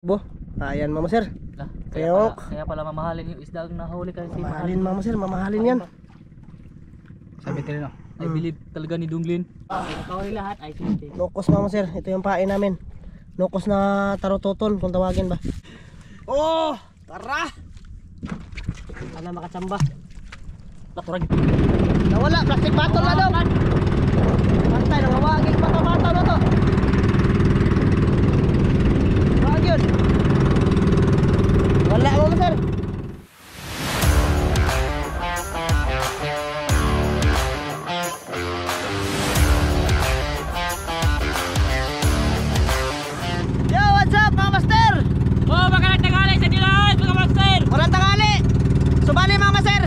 Bo, ayan mama sir. Kaya pala mamahalin yung isda ang nahuli kasi Mamahalin mama sir, mamahalin yan. Sabi ko no. I believe talaga ni Dunglin. Nakahuli lahat ay sige. Nokos mama sir, ito yung pain namin. Nokos na tarototon kung tawagin ba. Oh, tara. Sana makatsamba. Paturag. Nawala, plastic bottle na daw. Pantay, nangawagin bato-bato na to. Wag yun. Wala mama sir. Yo, what's up mga master? Oh, magandang tanghali sa inyo lahat mga master. Walang tanghali. So bali mga master,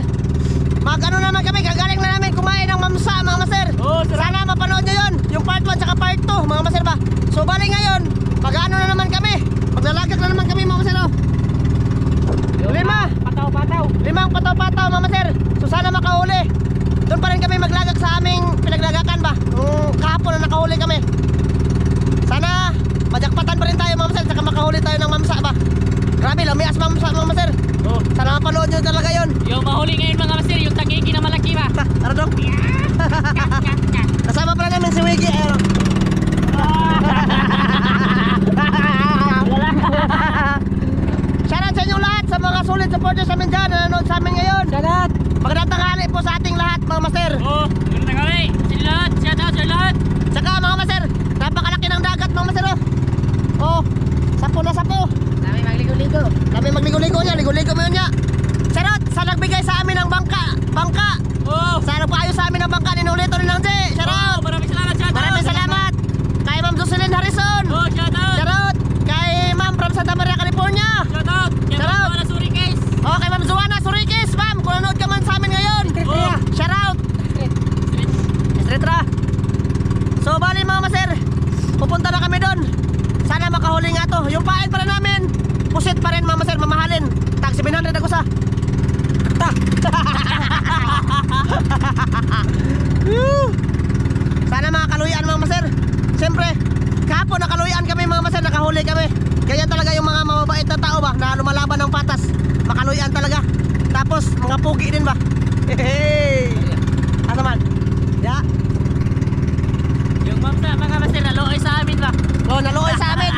mag-ano naman kami, gagaling na namin kumain ng mamsa mga master. Oh, Sana mapanood nyo yun, yung part 1 tsaka part 2 mga master ba. So bali ngayon, mag-ano na naman kami, maglalagak na naman kami mga master. Limang pataw-pataw mga master. So sana makahuli. Doon pa rin kami maglagak sa aming pinaglagakan ba. Kahapon na nakahuli kami. Sana majakpatan pa rin tayo mga master, tsaka makahuli tayo ng mamsa ba. Grabe, lamias mamsa mga master. Oh. Sana mapanood nyo talaga yun. Yung mahuli ngayon mga master, yung tangigi na malaki ba? Tara dong. Kasama pala namin si Wiggy. Ayun. Shoutout sa inyong lahat, sa mga solid supporters namin dyan na nanonood sa amin ngayon. Shoutout. Magandang tanghali po sa ating lahat mga master. Oh, magandang tanghali sa inyo lahat. Shoutout sa lahat. Tsaka mga master, napakalaki ng dagat mga master. Oh, sapo na sapo. Kami magligo-ligo. Kami magligo-ligo niya, ligo-ligo mo yun niya. Shoutout sa nagbigay sa amin ng bangka. Oh. Sa nagpaayos sa amin ng bangka, ninulito rin ng J. Shoutout. Maraming salamat, shoutout. Maraming salamat. Kay Ma'am Jocelyn Harrison. Oh, shoutout. Shoutout. Kay Ma'am from Santa Maria, California. Shoutout. Shoutout. Shoutout. Surikes. Oh, kay Ma'am Joanna Surikis. Ma'am, kung nanood ka man sa amin ngayon. Oh. Shoutout. Esretra. So, bali mga maser, pupunta na kami doon. Sana makahuli nga to. Yung pain pa rin namin, pusit pa rin mga maser, mamahalin. Tag 700 ako sa. Tak. Sana makaluyan mga maser. Siyempre, kahapon nakaluyan kami mga maser, nakahuli kami. Kaya talaga yung mga mababait na tao ba, na lumalaban ng patas, makaluyan talaga. Tapos, mga pugi din ba? Hehehe. Ano man? Ya. Yung mamsa mga master, naloy sa amin ba? Oh, naluoy sa amin.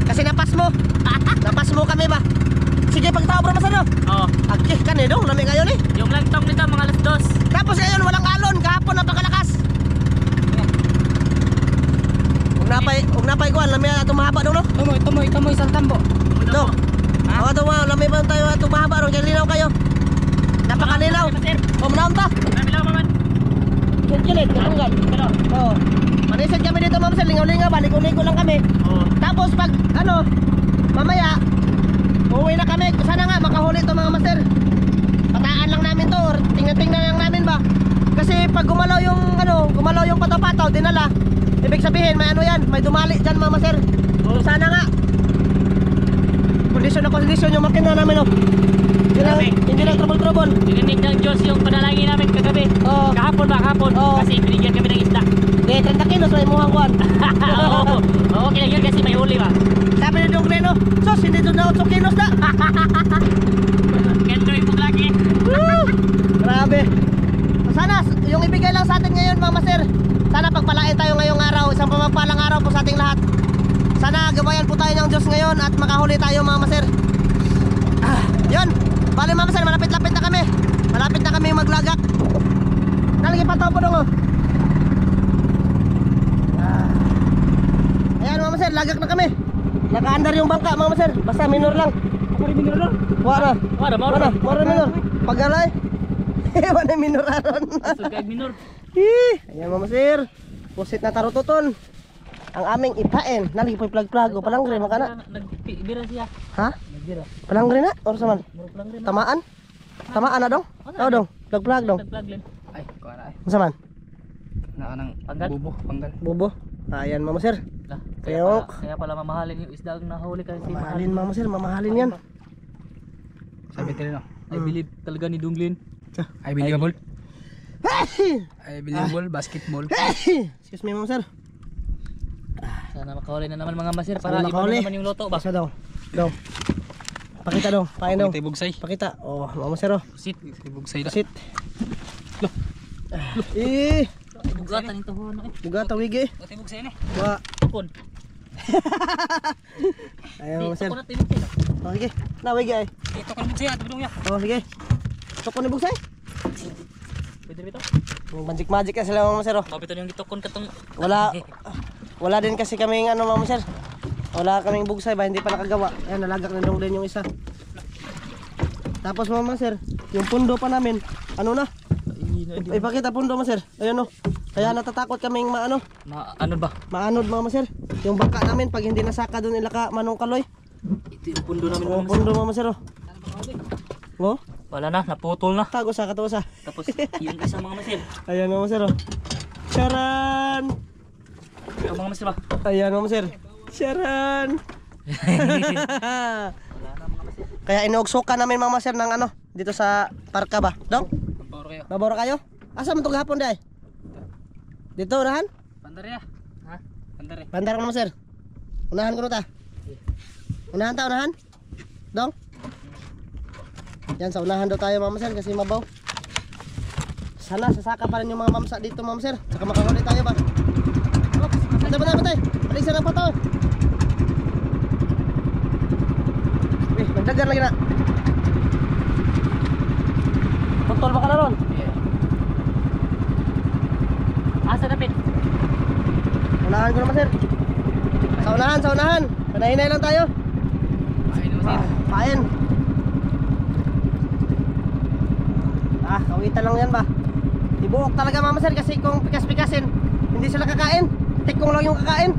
Kasi napas mo. Napas mo kami ba? Sige, pagtao bro masano. Oh. Agih kan dong, lami ngayon eh. Yung langtong nito mga alas 2. Tapos ngayon walang alon, kahapon napakalakas. Ug napay kuan, lami ato mahaba dong no. Tumoy isang tambo. Do. Oh, ato mga lami ba tayo ato mahaba dong, kay linaw kayo. Napakalinaw. Oh, manaon ta. Nabilaw pa man. Kilit, katunggan. Oh. Manisid kami dito ma'am, lingaw-lingaw ba, ligo-ligo lang kami. Oh. Tapos pag ano, mamaya uuwi na kami. Sana nga makahuli to mga master. Pataan lang namin to or tingnan-tingnan lang namin ba. Kasi pag gumalaw yung ano, gumalaw yung pataw-pataw dinala, ibig sabihin may ano yan, may dumali dyan mga master. So sana nga kondisyon yung makina namin oh. Hindi lang trouble. Dininig ng Diyos yung panalangin namin kagabi. Oo. Kahapon. Oo. Kasi binigyan kami ng isda. Hindi, 30 kilos may muhang kuhan. Oo. Okay lang yun kasi may huli ba. Sabi ni Dong Reno, sos hindi doon na 8 kilos na. Kendoy po lagi. Woo! Grabe. So sana yung ibigay lang sa atin ngayon mga master, sana pagpalain tayo ngayong araw, isang pamagpalang araw po sa ating lahat. Sana gabayan po tayo ng Diyos ngayon at makahuli tayo mga master. Yun, bali mga master, malapit-lapit na kami. Malapit na kami maglagak. Nalagi pa po dong oh. Ayan mga master, lagak na kami. Nakaandar yung bangka mga master, basta minor lang. Ako rin minor doon. Wala. Wala. Minor. Pagalay. Wala minor aron. Sugay minor. Ayan mga master, pusit na tarutoton. Ang aming ipain. Nalagi po yung plug-plug o palangre makana. Nagbira siya. Ha? Nagbira. Palangre na? Or saman? Muruplang rin. Tamaan? Tamaan na dong? Oo dong, plug-plug dong. Nagplag lang. Ay, kuha na ay. Ano saman? Naka ng Panggal? bubo, panggal. Bubo. Ayan mga master. Kaya pala mamahalin yung isda ang nahuli kasi Mamahalin mga master, mamahalin yan. Sabi ko no. I believe talaga ni Dunglin. I believable. I believable basketball. Excuse me mga master. Sana makahuli na naman mga master para Sana iba makahuli. na naman yung loto ba? Basta daw. Dong. Pakita dong, pain dong. Ito bugsay. Pakita. Oh, Mama Sir oh. Sit. Ito bugsay na. Sit. Eh, Bugatan ito ho na eh. buga tawig eh. Ito bugsay ni. Wa. Tukon. Ayan Mama Sir. Tukon na tinit eh. Oh, sige. Na wigi ay. Ito kan bugsay ato dong ya. Oh, sige. Tukon ni bugsay. Pwede rin ito. Magic na sila Mama Sir oh. Kapit yung gitukon katong. Wala din kasi kaming ano Mama Sir. Wala kaming bugsay ba, hindi pa nakagawa. Ayan, nalagak na dong din yung isa. Tapos Mama Sir, yung pundo pa namin, ano na? Ipakita pundo Mama Sir. Ayun oh. Kaya natatakot kaming Ano ba? maanod Mama Sir. Yung bangka namin pag hindi nasaka doon ilaka manong kaloy. Ito yung pundo namin. Oh, pundo Mama Sir oh. Oh, Wala na, naputol na. tago sa katusa. Tapos yung isang mga masil. Ayan Mama Sir oh. Charan! Yung mga masil ba? Ayan Mama Sir. Charan! Wala na mga masil. Kaya inuugsukan namin Mama Sir ng ano, dito sa parka ba? Dong? Pambawro kayo. Baboro kayo? Asa man tong gahapon day? Dito unahan? Pandar ya. Ha? Pandar eh. Bandar Mama Sir. Unahan ko ta. Unahan ta, unahan. Dong? Yan sa unahan daw tayo Mama Sir kasi mabaw. Sana sasaka pa rin yung mga mamsa dito Mama Sir. Saka makahuli tayo ba? Patay. Balik sa ng pato. Magdagan lagi na. Putol ba ka na ron? Asa na pin? Unahan ko naman Sir. Sa unahan. Panahinay lang tayo. Ay naman sir. Pain. Kawitan lang yan ba? Ibuok talaga Mama Sir kasi kung pikas-pikasin hindi sila kakain. Tikong lang yung kakain.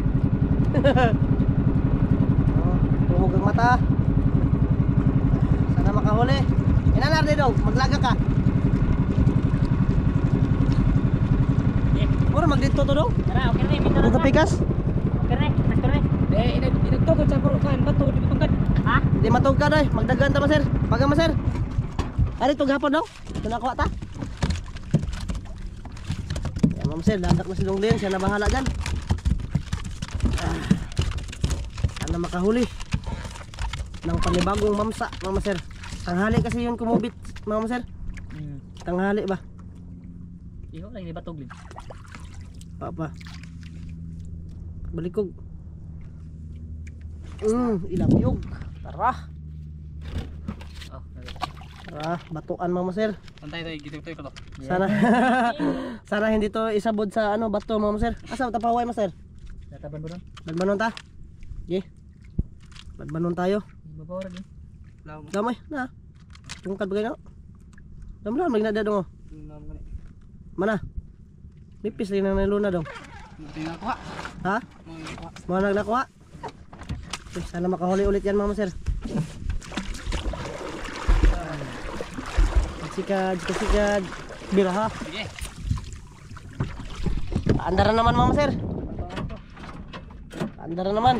Tumuog ang mata. Sana makahuli. Inanar din daw, maglaga ka. Puro magdito to daw. Tara, okay rin. Bito Dito pikas. Okay rin, sakto rin. Inagtukod sa purukan. Bato di patungkad. Ha? Hindi matug ka daw. Magdagan ta Sir. Paga Sir. Ari to gapon daw. Tunakuha ta. Ya Ma'am Sir, dadak na si Donglin, siya na bahala diyan. Sana makahuli ng panibagong mamsa, Mama Sir. Tanghali kasi yun kumubit, Mama Sir. Tanghali ba? Iho lagi batog din. Papa. Balikog. Ilapyog. Tara. Oh, Tara, batuan Mama Sir. Pantay tayo gitu ko to. Sana sana hindi to isabod sa ano bato Mama Sir. Asa tapaway Mama Sir? Nataban mo doon? Badmanon ta. Ye. Badmanon tayo. Mabawa rin. Damay na. Tungkad bagay na. Damlan magnada dong. Mana? Nipis lang nang luna dong. Nakuha. Ha? Mga nagnakuha. Sana makahuli ulit yan Mama Sir. Sikad. Biraha. Sige. Andaran naman Mama Sir. Andaran naman.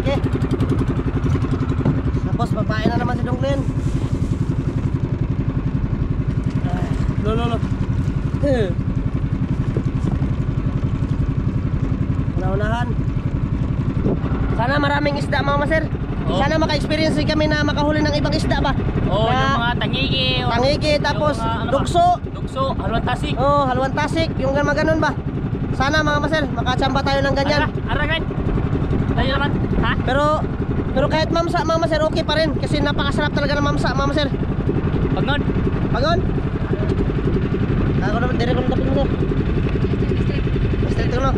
Okay. Tapos babae na naman si Donglin. Lo. Unahan. Sana maraming isda Mama Sir. Oh. Sana maka-experience din kami na makahuli ng ibang isda ba? Oh, Na- yung mga tangigi. Tangigi, tapos yung mga, ano ba? dukso. Dukso, halwan tasik. Oh, halwan tasik, yung mga ganun ba? Sana mga Sir, makachamba tayo ng ganyan. Aragan. Tayo naman. Ha? Pero kahit mamsa Mama Sir, okay pa rin kasi napakasarap talaga ng mamsa Mama Sir. Pagnon. Pagon. Ako naman dire ko ng tapos mo Sir. Straight ko no.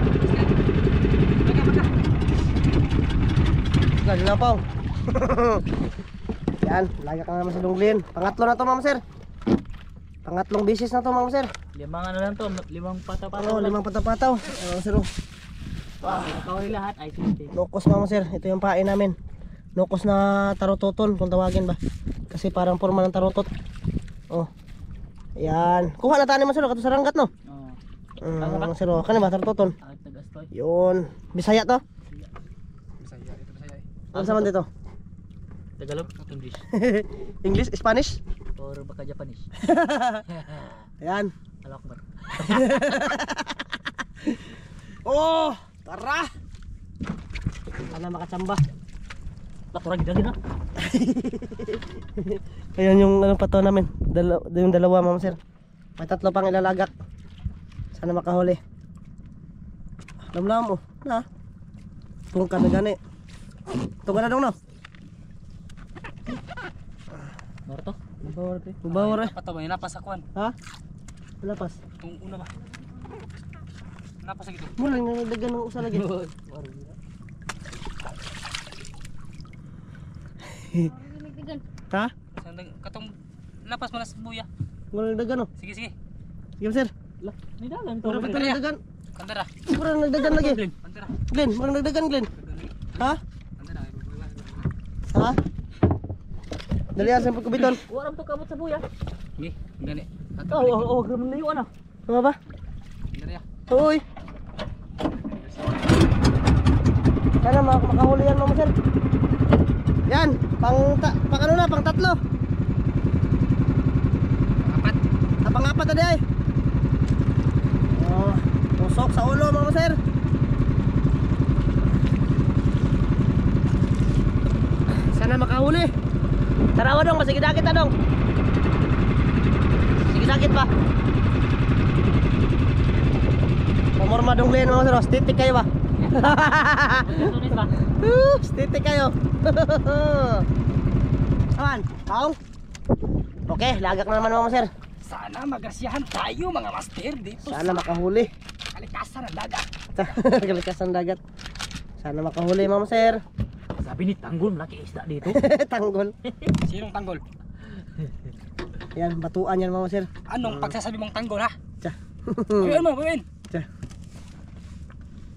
Ganun na po. Yan, lagak na naman sa Donglin. Pangatlo na to Mama Sir. Pangatlong bisis na to Mama Sir. Limang ano lang to, limang pataw-pataw. Ano, limang patapataw. Mama Sir. Oh. Kawali lahat ay 50. Nokos Mama Sir, ito yung pain namin. Nokos na tarototon kung tawagin ba. Kasi parang forma ng tarotot. Oh. Yan. Kuha na tani Mama Sir, kato sa ranggat no. Oh. Mama Sir, kani ba tarototon? Ay tagastoy. Yun. Bisaya to? Bisaya ito Bisaya. Ano sa man dito? Tagalog, English. English, Spanish? Or baka Japanese. Ayan. Alak ba? Oh, tara. Sana makachamba. Laturag dagin na. Ayan yung anong pato namin. Yung dalawa, mama sir. May tatlo pang ilalagak. Sana makahuli. Lamlam mo. Na. Kung ka na gani. Ito ka na dong no. Marto. Bawar eh. Pato ba napas akuan. Ha? Lapas. Tung una ba? Napas gitu. Mula nga nagdagan ng usa lagi. Ha? Katong napas mo na sa buya. Mula nagdagan no. Sige sige. Sige sir. Lah, ni dalan to. Mura pa ito nagdagan. Kandara. Mura nagdagan lagi. Kandara. Glenn, mura nagdagan Glenn. Ha? Kandara. Ha? Dali asan pag kubiton. Waram to kabot sa buya. Ngi, gani. Graman layo ana. Ano ba? Kandara. Uy. Sana makahuli yan mama sir. Yan, pang ano na, pang tatlo. Apat. Pang-apat na di ay. Oh, tusok sa ulo mama sir. Sana makahuli. Tarawa dong, masigidakit na dong. Sigidakit pa. Pamorma dong Glenn mama sir, stitik kayo ba? Tunis ba? Stitik kayo. Aman, taong. Okay, lagak na naman mama sir. Sana magrasyahan tayo mga master dito. Sana makahuli. Kalikasan ng dagat. Kalikasan dagat. Sana makahuli mama sir. Sabi ni Tanggol, malaki isda dito. Tanggol. Sinong tanggol? Yan, batuan yan mama sir. Anong pagsasabi mong tanggol ha? Tsa. Ayun mo, ayun. Tsa.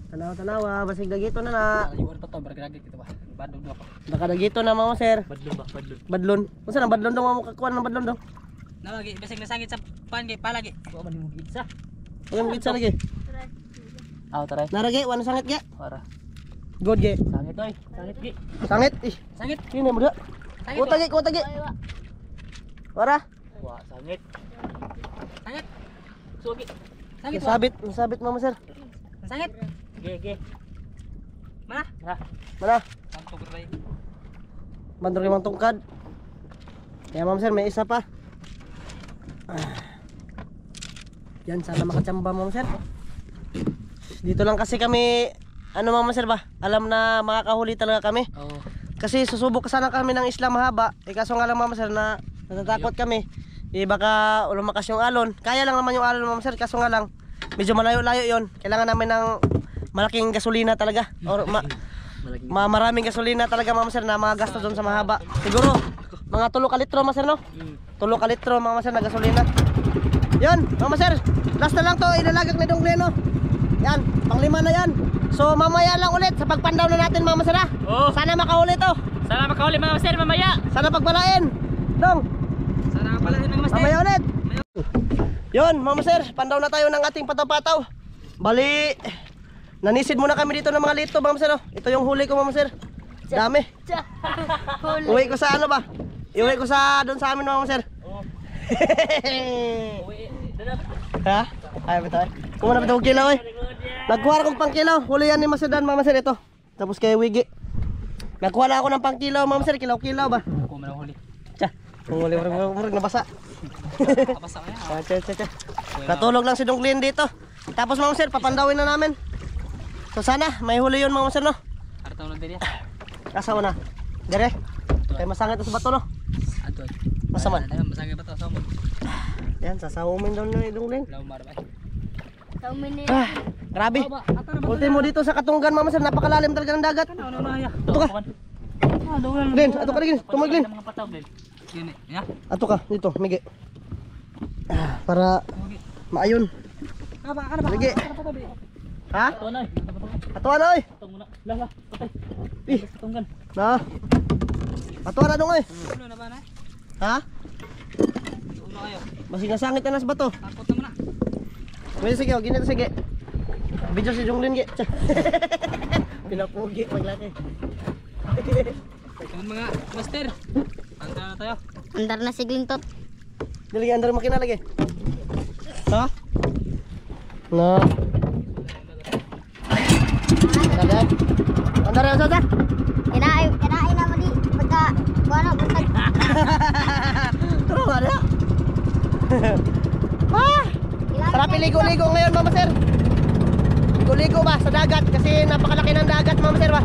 Tanaw-tanawa, basig dagito na na. Ayun pa to, baragagit kita ba? Badog do ako. Baka dagito na mama sir. Badlon ba? Badlon. Badlon. Unsa na badlon dong mo kakuan ng badlon dong? Nawagi, basig nasangit sa pangge palagi. Wa man mo gitsa. Ang bitsa lagi. Aw taray. Naragi, wala sangit ge. Para. Good ge. Sangit oy. Sangit gi. Sangit. Ih, Sangit. ini mo da. Sangit. Kuta ge. Wara. Wa sangit. Sangit. Sugi. Sangit. Nasabit mama sir. Sangit. Ge. Mana? Ha. Mana? Tanto gray. Bandar limang tungkad. Kaya ma'am sir, may isa pa. Yan, sana makachamba ma'am sir. Dito lang kasi kami, ano ma'am sir ba? Alam na makakahuli talaga kami. Oo. Kasi susubok sana kami ng isla mahaba. Kaso nga lang ma'am sir na natatakot kami. Baka lumakas yung alon. Kaya lang naman yung alon ma'am sir. Kaso nga lang, medyo malayo-layo yon. Kailangan namin ng malaking gasolina talaga. Or maraming gasolina talaga ma'am sir na mga gasto doon sa mahaba. Siguro mga 3 ka litro ma'am sir no? 3 ka litro ma'am sir na gasolina. Yun ma'am sir, last na lang to, ilalagak ni Dong Gleno. Yan, pang-5 na yan. So mamaya lang ulit sa pagpandaw na natin ma'am sir ha. Oh. Sana makahuli to. Sana makahuli mga master mamaya. Sana pagbalain. Dong, Sana pala ng master. mamaya ulit. Yun ma'am sir, pandaw na tayo ng ating pataw-pataw. Bali, nanisid muna kami dito ng mga lito ma'am sir. Ito yung huli ko ma'am sir. Dami. Uwi ko sa ano ba? Iuwi ko sa doon sa amin ma'am sir. Oh. Ha? Ay betul. Kumana betul kilaw eh. Nagkuha akong pangkilaw. Huli yan ni Masedan ma'am sir ito. Tapos kay Wigi. Nagkuha na ako ng pangkilaw ma'am sir, kilaw-kilaw ba? Ko man huli. Tsa. Huli murag nabasa. Kapasa kaya. Ah, tsa. Natulog lang si Dong Glenn dito. Tapos ma'am sir, papandawin na namin. So sana may huli yun ma'am sir no. Artaw lang din ya. Kasaw na. Dire. Kay masangit sa bato no. Ato. Masaman. Ano masangit ba to sa mo? Yan, sasawumin daw ni Dong Glenn. Law mar ba. Ah, grabe. Ultimo dito sa Katunggan ma'am sir, napakalalim talaga ng dagat. Ano na ya? Ato ka. Glenn, ato ka Glenn. Tumag Glenn. Mga pataw Glenn. Gini, ya. Ato ka dito, migi. Para maayon. Apa ba? Sige. Ha? Ito na. Ato na oy. Ito muna. Lah, patay. Ih, Tunggan. na. Ato na dong oy. Ulo na ba na? Ha? Ulo kayo. Basig nasangit na sa bato. Takot na muna. Pwede sige, oh, gini to sige. Video si Jonglin ge. Pinapugi paglaki. Ayun mga master. Anta na tayo. Andar na si Glintot. Dili andar makina lagi. Ha? Na. Ada. Andar sa sa. Kinain na mo di. Turo nga na. Ah! Sarap iligo-ligo ngayon, Mama Sir. Ligo-ligo ba sa dagat kasi napakalaki ng dagat, Mama Sir ba?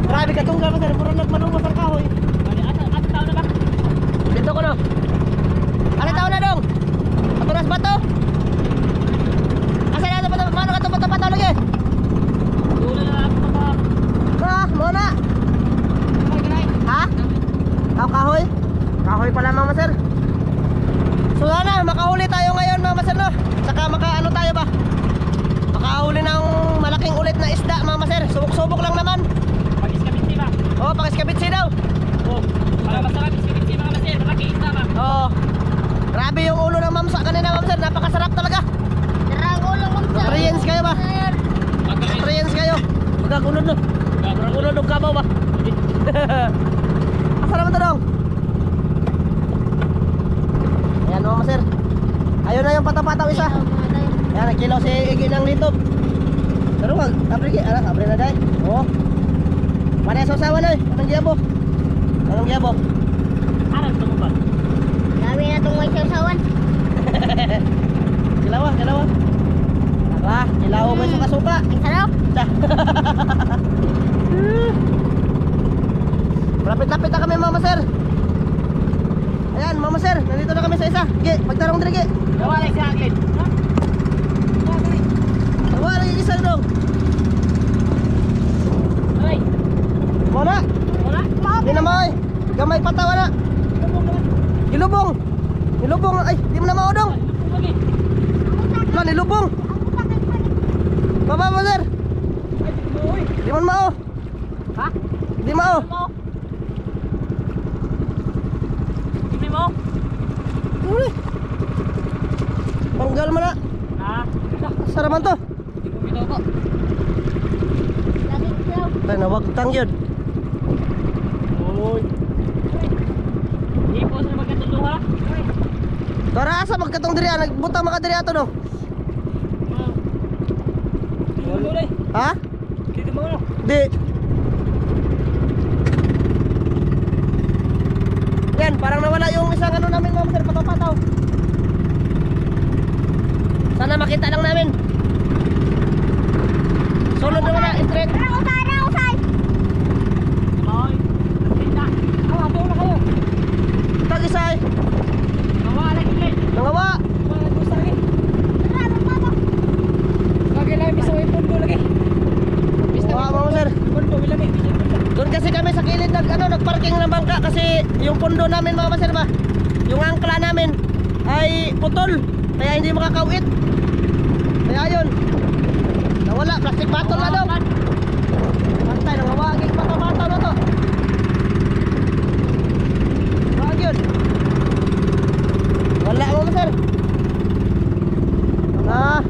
Grabe ka tunggal, Mama Sir. Puro nagmanubos ang kahoy. Ano tao na ba? Dito ko no. Ano tao na dong? Aturas ba to? Asa na ito? Paano ka ito? Pato lagi? Dulo na ako ba? Ah, muna. Ha? Kahoy? Kahoy pala, Mama Sir. So sana makahuli tayo ngayon, Mama Sir, no? Saka makaano tayo ba? Makahuli ng malaking ulit na isda, Mama Sir. Subok-subok lang naman. Pag-iskabitsi ba? Oo, pang-iskabitsi daw. Oo. Para masarap iskabitsi mga masir. Malaki isda ba? Oo. Grabe yung ulo ng mamsa kanina, Mama Sir. Napakasarap talaga. Sarang ulo mo sa. Experience kayo ba? Experience kayo. Magkagunod no. Magkagunod ng kabaw ba? Asa naman to dong? Ayan, Mama Sir. Ayun na yung patapataw isa. Ayan, nagkilaw si Iggy ng litob. Pero wag, abri na day. Oo. Panay sa usawa na eh. Anong giyabo? Anong giyabo? Anong tumubal? Dami na itong may sasawan. Kilaw ah, kilaw ah. Ah, kilaw mo yung suka-suka. Ang sarap. Lapit-lapit na kami, Mama Sir. Ayan, Mama Sir, nandito na kami sa isa. Ge, pagtarong diri, Ge. Nawala sa akin. Wala lagi isa dong. Ay! Wala. Wala? Di na mo eh. Gamay pata wala. Nilubong. Nilubong. Ay, di mo na mao dong. Lagi. Wala, nilubong. Baba, Mama Sir. Di mo mao. Ha? Di mao. Mo? Hindi mo? Uli. Panggal mo na. Ha? Saraman to. Hindi ko ko. Lagi siya. Ay, nawagtang yun. Uy. Hindi po sa magkatuluha. Tara asa magkatong diri, nagbutang maka diri ato no. Dito mo ulit. Ha? Dito mo ulit. Di. Yan, parang nawala yung isang ano namin, Mama Sir, pataw-pataw. Sana makita lang namin. Sunod na wala, straight. Usay na, usay. Ay. Nagtinda. Awa, doon na kayo. Tag-isay. Nawala gilid. Nangawa. Mga gusto lagi. Sarap, mama. Lagi lang, bisa may pundo lagi. Nangawa, Mama Sir. Pundo, bilami. Doon kasi kami sa kilid nagparking ng bangka kasi yung pundo namin, Mama Sir ba? Yung angkla namin ay putol. Kaya hindi makakawit. Kaya yun. Nawala, plastic bottle na daw. Pantay, nangawaging pata-pata na to. Wag yun. Wala, Mama Sir. Ah.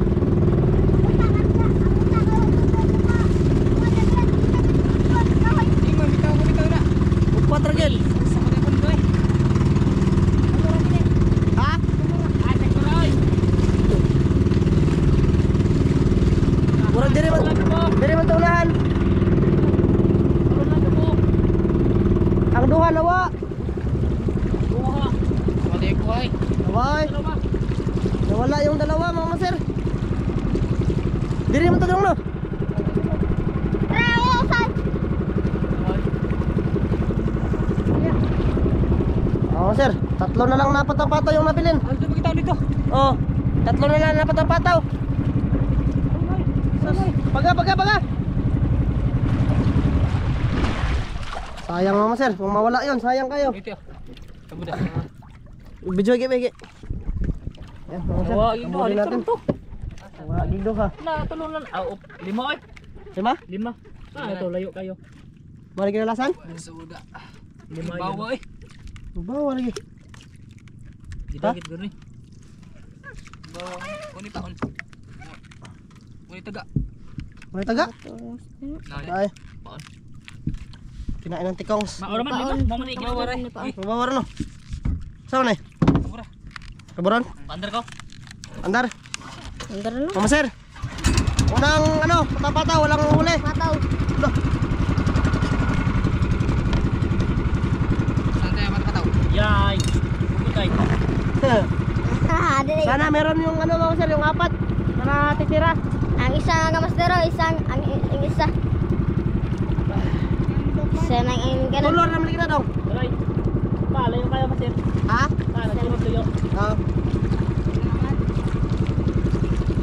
Hindi mo, bitaw na. Upat ragil. Sa mga pundo eh. Ha? Ay, sektoray. Murag diri man. Diri man tunahan. Ano na mo? Ang duha nawa. Buha. Wala ko ay. Naway. Ano ba? Nawala yung dalawa, Mama Sir. Diri man to dong no. Sarang usay. Oo, Sir. Tatlo na lang napatang-pataw yung nabilin. Ano ba kita dito? Oh, tatlo na lang napatang-pataw. Baga. Sayang, Mama Sir. Kung mawala yun, sayang kayo. Ito. Kabuda. Video gigi. Yan, Mama Sir. Wag ito, Kabulin dito natin. to. Wag dito ha. Na tulungan. Ah, lima ay. Lima? Lima. Ah, ito layo kayo. Balik kinalasan? Suda. Lima. Bawa eh. Bawa lagi. Gidagit gani. Bawa. Uni taon. Uni taga. May taga? Nali. Ay, Baon. kinain ng tikongs. Maura man lima. Mo man Bawa ikit. ray. Bawa rin no. Saan na eh? Mura. Kaburon? Pandar ko. Andar? Andar na. Mama Sir. Unang ano, patapata, walang huli. Mataw. Loh, Saan tayo matapataw? Yay! Bukutay. Dili. Sana meron yung ano mga sir, yung apat para titira. Ang isa nga kamastero, ang isa. Isa nang ang ganun. Tulor naman lagi na dong. Alay. Pala yung kaya master. Ha? Pala yung tuyo. Oo.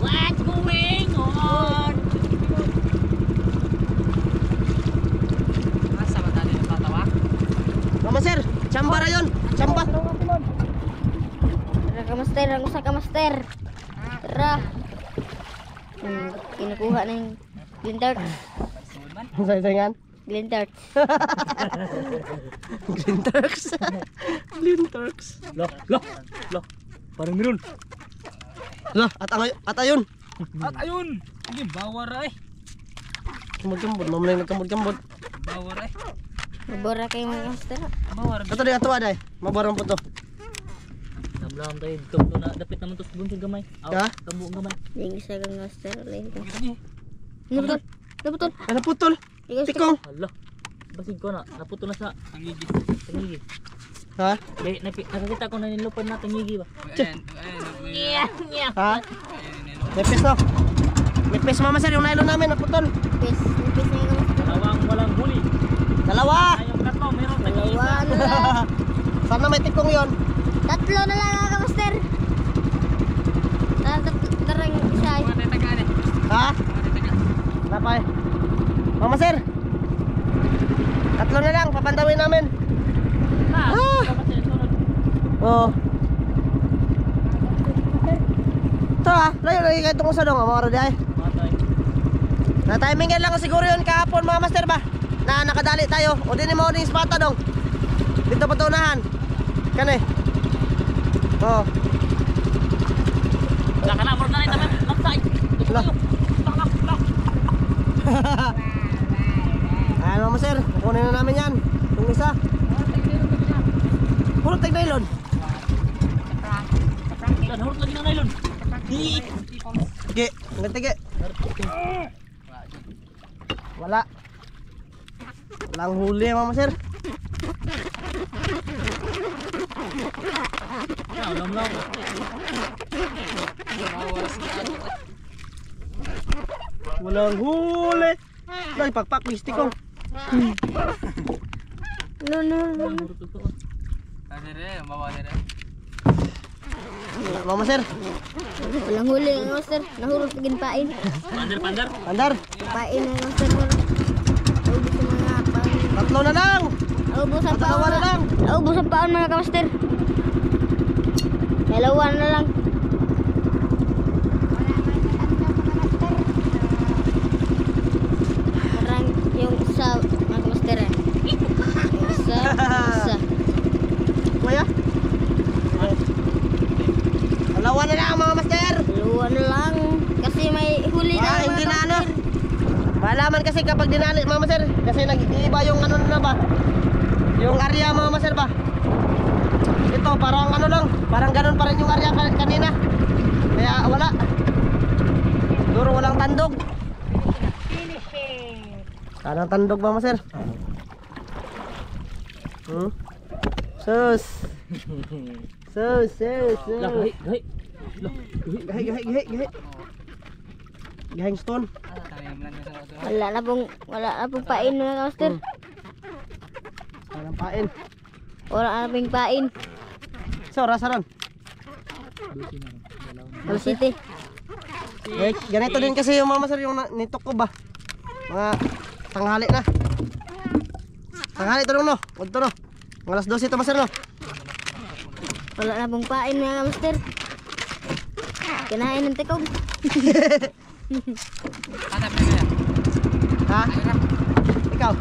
What's going on? Asa ba tayo nagtatawa? Mga sir, tsamba na yun. Tsamba. Tara kamaster, ang usa kamaster. Tara. Kinukuha na yung Glintert. Say-sayangan. Glintert. Green Turks. Green Turks. Loh. Parang meron. Lah, at ayun. At ayun! Hindi, bawar ay. Kambod-kambod, mamulay nagkambod-kambod. Bawar ay. Mabora kayo mga kamaster. Bawar. Ato di ato aday. Mabarang po to. Namlam tayo. Tumto na. Dapit naman to sa buntong gamay. Ha? Kabuong gamay. Yung isa kang kamaster. Lain ka. Ini. Naputol. Naputol. Ano putol? Ikaw sa Tikong. Hala. Basig ko na. Naputo na sa Tangigi. tangigi. Ha? Nakakita ko na nilupad na tangigi ba? Ayan. Ha? Nipis no? Nipis mama sir, yung nylon namin naputol. Nipis. Nipis na yung kamaster. Dalawang walang huli. Dalawa. Ayong tatlo. Meron tangigi. Dalawa na lang. Sana may tikong yon. Tatlo na lang mga kamaster. Tarang isa. Mga tetaga ni. Ha? Mga tetaga. Napay. Mama sir. Tatlo na lang, papandawin namin. Ah! Ah! Kapatid, sunod. Oo. Ito layo lagi kayo itong usa dong, mga rodi ay. Matay. Na-timingan lang siguro yun kahapon mga master ba? Na nakadali tayo. O din mo din spota dong. Dito pa tunahan. Kani. Oh. Wala ka na. Murag na rin naman. Magsay. Lah. Ayan mga master, kukunin na namin yan. Itong isa. Puro tag nylon. Dan hurut lagi ng nylon. Di. Sige, hanggang tige. Wala. Walang huli mga master. Lam-lam. Walang huli. Ay, pakpak, mistik ko. No. Hurut ito. Ada deh, bawa ada. Wala mga master. Walang huli ang kamaster. Nahurot pagin pain. Pandar. Andar, Pain ang kamaster. Ubus ang mga pain. tatlo na lang. Ubus ang Dalawa paon. na lang. Ubus ang paon mga kamaster. Dalawa na lang. Parang yung isa mga kamaster. Yung isa. Kuya? Dalawa na lang mga master. Dalawa na lang. Kasi may huli na. Ah, hindi na ano. Malaman kasi kapag dinali mga master. Kasi nag-iiba yung ano na ba? Yung area mga master ba? Ito parang ano lang. Parang ganun pa rin yung area kanina. Kaya wala. Duro walang tandog. Parang tandog ba master? Sus. Sus. Lah, gahi. Gahi. Gahing stone. Tayo lang sa auto. Wala na pong pain mga kamaster. Walang pain. Wala na pong pain. So, rasaran. Alas City. Ganito din kasi yung mama sir, yung nitok ko ba? Mga tanghali na. Tanghali ito no? Huwag ito no? Mga alas 12 ito master no? Wala na pong pain mga kamaster. Kinain ng tikog. Hanap na kaya. Ha? Ikaw?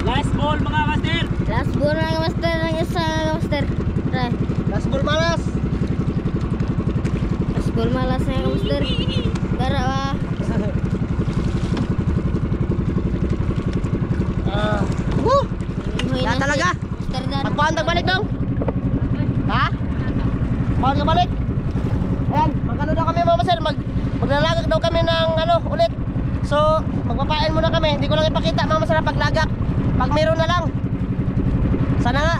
Last ball mga master. Last ball mga kamaster ng isa mga kamaster. Tara. Last ball malas. Last ball malas mga kamaster. Tara ah. Woo! Inuhin Wala na talaga. si Master Dan. Magpaantag balik dong. Ha? Pahal ka balik. Ayan, magano daw kami mama sir, maglalagak daw kami ng ano ulit. So, magpapain muna kami. Hindi ko lang ipakita mama sir ang paglagak. Pag meron na lang. Sana nga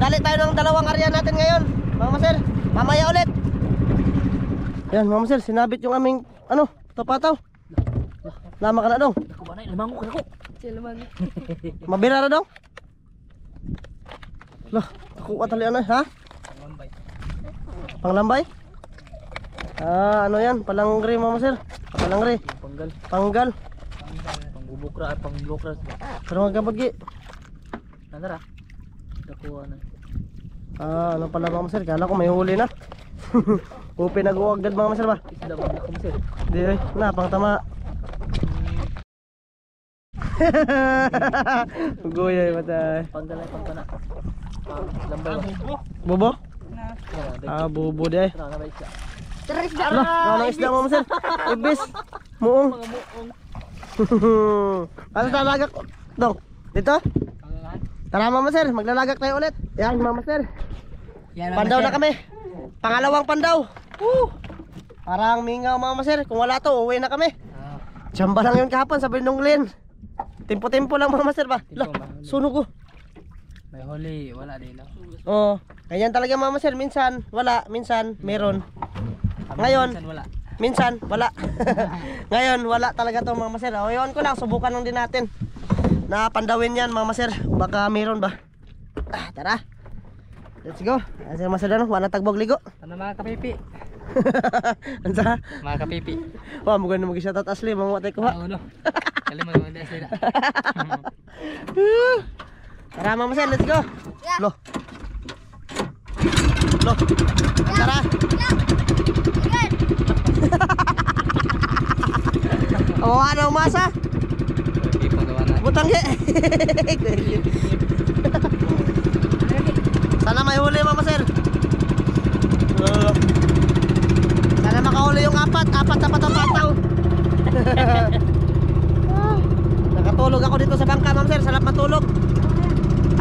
Magali tayo ng dalawang area natin ngayon, mga master. Mamaya ulit. Yan, mga master, sinabit yung aming ano, tapataw. Lama ka na dong. Ako ba na, lamang ko kako. Mabira na dong. Lah, ako atali ano, ha? Lambay. Panglambay? Ano yan? Palangri, mga master. Palangri. Panggal. Panggal. Pangbubukra, pangbukra. Pero magkabagi. Nandara. Nakuha na. Ano pala mga master? Kala ko may huli na. Upi nag-uwag dad mga master ba? Isda mo na kamo sir. Di ay, na pang tama. Goyay matay. Panggal ay pangkana. Lambay ba? Bobo? Wala, Bobo di ay. na ba isda? Teres na. Ano? Ano isda mga master? Ibis. Muong. Mga muong. Ano talagak? Dong. Dito? Pangalan. Tara mga master, maglalagak tayo ulit. Yan mga master. Yan, Pandaw na kami. Pangalawang pandaw. Parang mingaw mga master. Kung wala to, uwi na kami. Tsamba lang yun kahapon sa Bindonglin. Tempo-tempo lang mga master ba? Lah, sunog ko. May huli, wala din. Oo. Ganyan talaga mga master. Minsan wala, minsan meron. Ngayon, Wala. minsan wala. Ngayon wala talaga to mga master. O yun ko lang, subukan lang din natin. Na pandawin yan mga master. Baka meron ba? Tara. Let's go. Asa master ano? Wala tagbog ligo. Ano mga kapipi? Ansa? Mga kapipi. Wah, mo gani mag-shoutout asli mga watay ko ha. Ano? Kali mo naman sila. Tara mga master, let's go. Lo. Lo. Tara. Awa na umasa. Hindi pa gawa na. Butang ge. Sana may huli mga master. Sana makahuli yung apat na patapataw. Nakatulog ako dito sa bangka mga master. Sarap matulog.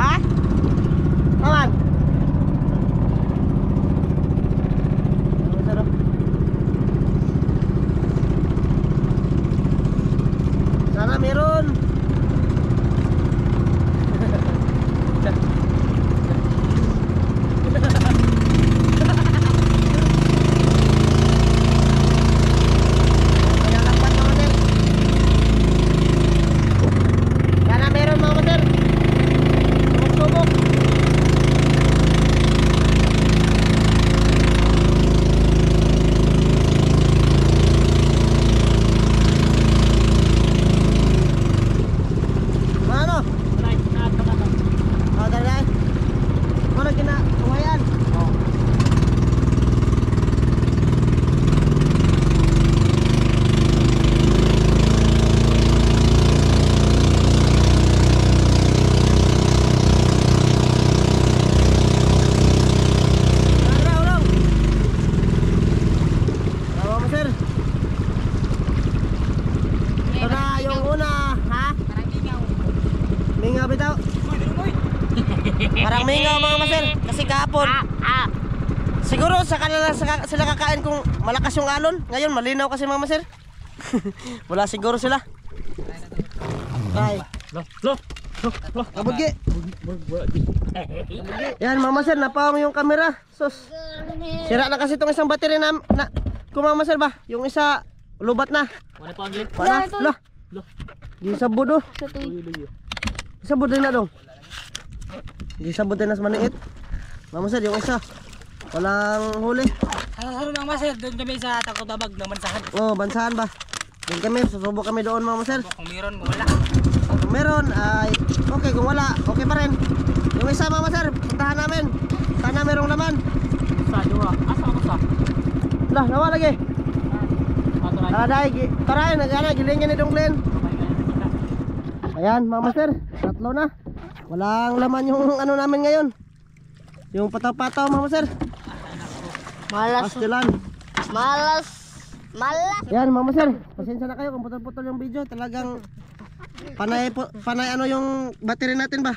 Ha? Aman. Sana meron. Sana meron mga master. Subok-subok. Ano? Oh, dali. Ano kinakuhayan? Oh. Ulong. Tama mo, sir. Ito na yung una, ha? Mingaw bitaw. Parang mingaw mga master. Kasi kahapon siguro sila kakain kung malakas yung alon. Ngayon malinaw kasi mga master. Wala siguro sila. Ay. Lo. Kabudgi. Yan mga master, napawang yung camera. Sus. Sira na kasi itong isang battery na kung mga master ba? Yung isa lubat na. Wala pa ang glit. Wala. Lah. Di sabod oh. Sa tuig. Sabod din na dong. Di sabod din na sa maniit. Mama sir, yung isa walang huli. Ano mga master, doon kami sa Takotabag na Mansahan. Oh, bansahan ba? Doon kami, susubok kami doon mga sir. Kung meron, kung wala. Kung meron ay okay, kung wala, okay pa rin. Yung isa mga sir, puntahan namin. Sana merong laman. Sa dua. Asa mo sa? Lah, nawa lagi. Aturan. Taray, nagana gilingan ni Donglen. Ayan, mga master, tatlo na. Walang laman yung ano namin ngayon. Yung pataw-pataw mga master. Malas. Pastilan. Malas. Yan mga master, pasensya na kayo kung putol-putol yung video. Talagang panay ano yung battery natin ba?